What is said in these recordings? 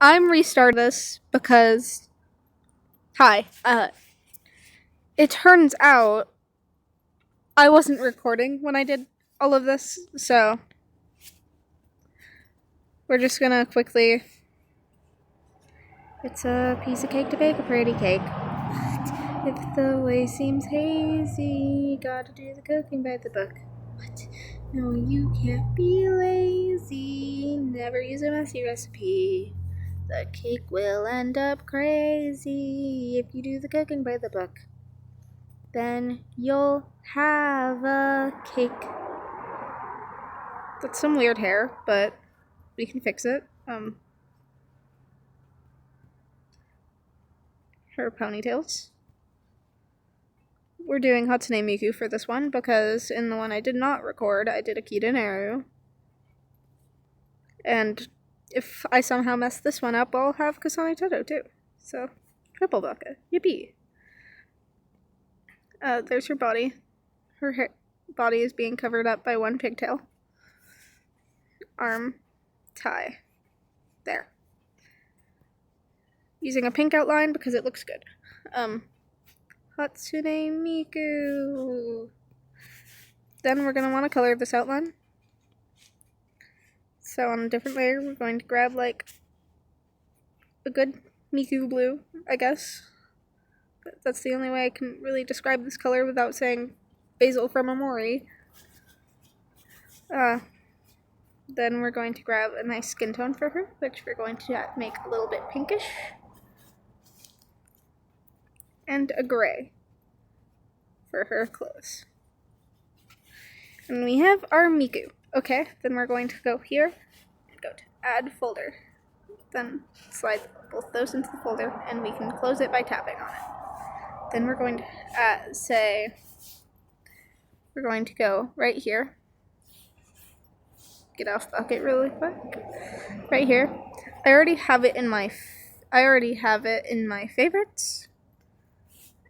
I'm restarting this because it turns out I wasn't recording when I did all of this, so we're just gonna quickly. It's a piece of cake to bake, a pretty cake. What? If the way seems hazy, gotta do the cooking by the book. What? No, you can't be lazy. Never use a messy recipe. The cake will end up crazy if you do the cooking by the book. Then you'll have a cake. That's some weird hair, but we can fix it. Her ponytails. We're doing Hatsune Miku for this one because in the one I did not record, I did Akita Naru. And if I somehow mess this one up, I'll have Kasane Toto too. So, triple bucket. Yippee. There's her body. Her body is being covered up by one pigtail. Arm tie. There. Using a pink outline because it looks good. Hatsune Miku. Then we're going to want to color this outline. So on a different layer, we're going to grab like a good Miku blue, I guess. That's the only way I can really describe this color without saying Basil from Amori. Then we're going to grab a nice skin tone for her, which we're going to make a little bit pinkish. And a gray for her clothes. And we have our Miku. Okay, then we're going to go here and go to add folder. Then slide both those into the folder and we can close it by tapping on it. Then we're going to we're going to go right here. Get off bucket really quick. Right here. I already have it in my favorites.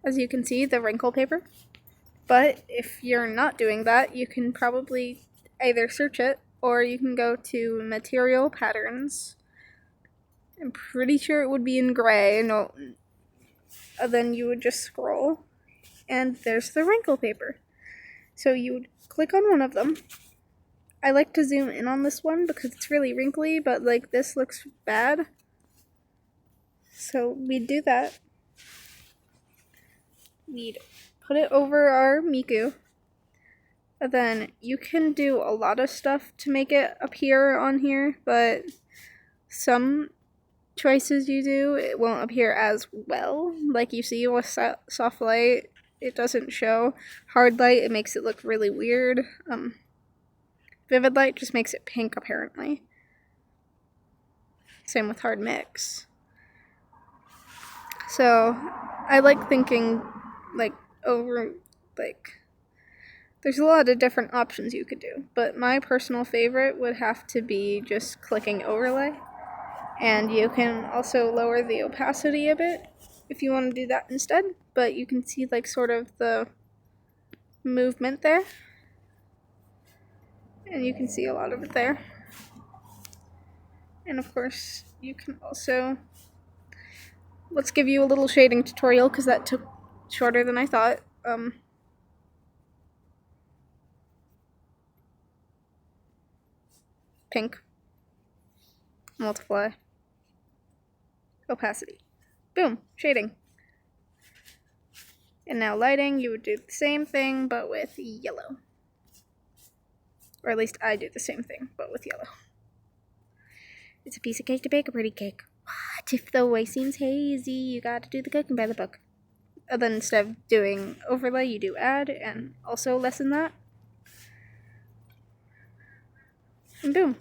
As you can see, the wrinkle paper. But if you're not doing that, you can probably either search it or you can go to material patterns. I'm pretty sure it would be in gray. No, then you would just scroll and there's the wrinkle paper. So you would click on one of them. I like to zoom in on this one because it's really wrinkly, but like this looks bad. So we'd do that. We'd put it over our Miku. And then you can do a lot of stuff to make it appear on here, but some choices you do, it won't appear as well. Like you see with soft light, it doesn't show. Hard light, it makes it look really weird. Vivid light just makes it pink, apparently. Same with hard mix. So, I like thinking, there's a lot of different options you could do, but my personal favorite would have to be just clicking overlay. And you can also lower the opacity a bit if you want to do that instead, but you can see like sort of the movement there. And you can see a lot of it there. And of course, you can also, let's give you a little shading tutorial because that took shorter than I thought. Pink, multiply, opacity, boom, shading. And now lighting, you would do the same thing but with yellow. Or at least I do the same thing but with yellow. It's a piece of cake to bake, a pretty cake. What? If the way seems hazy, you gotta do the cooking by the book. And then instead of doing overlay, you do add and also lessen that. And boom.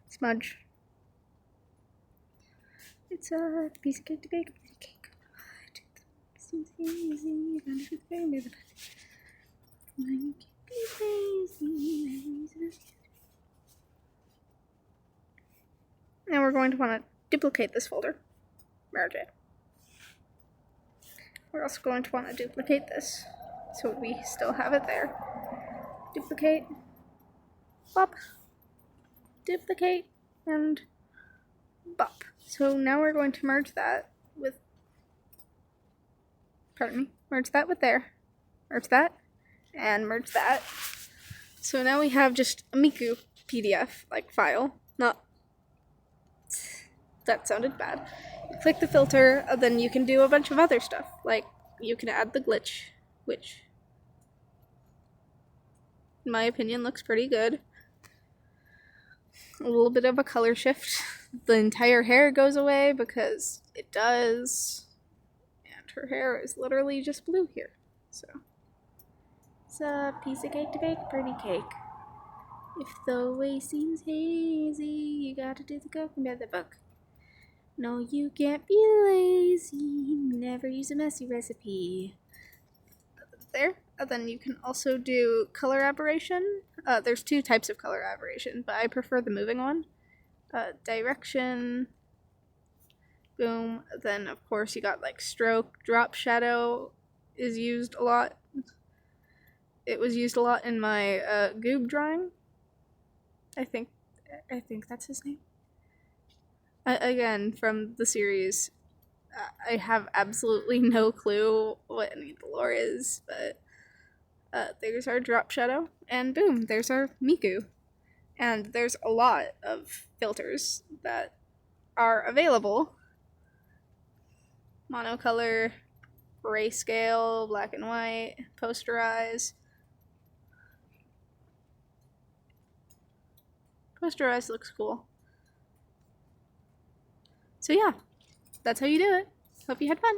Smudge. It's a piece of cake to bake, a pretty cake. What? It seems hazy, you gotta do the cooking by the book. You can't be lazy. Now we're going to want to duplicate this folder. Merge it. We're also going to want to duplicate this so we still have it there. Duplicate. Pop. duplicate, and bop. So now we're going to merge that with, merge that with there, merge that, and merge that. So now we have just a Miku PDF, like, file. Not, that sounded bad. You click the filter, and then you can do a bunch of other stuff, like you can add the glitch, which, in my opinion, looks pretty good. A little bit of a color shift. The entire hair goes away because it does. And her hair is literally just blue here. So, it's a piece of cake to bake, pretty cake. If the way seems hazy, you gotta do the cooking by the book. No, you can't be lazy. Never use a messy recipe. There. And then you can also do color aberration. There's two types of color aberration, but I prefer the moving one. Direction. Boom. Then, of course, you got like stroke. Drop shadow is used a lot. It was used a lot in my Goob drawing. I think that's his name. Again, from the series, I have absolutely no clue what any of the lore is, but there's our drop shadow, and boom, there's our Miku. And there's a lot of filters that are available. Monocolor, grayscale, black and white, posterize. Posterize looks cool. So yeah, that's how you do it. Hope you had fun.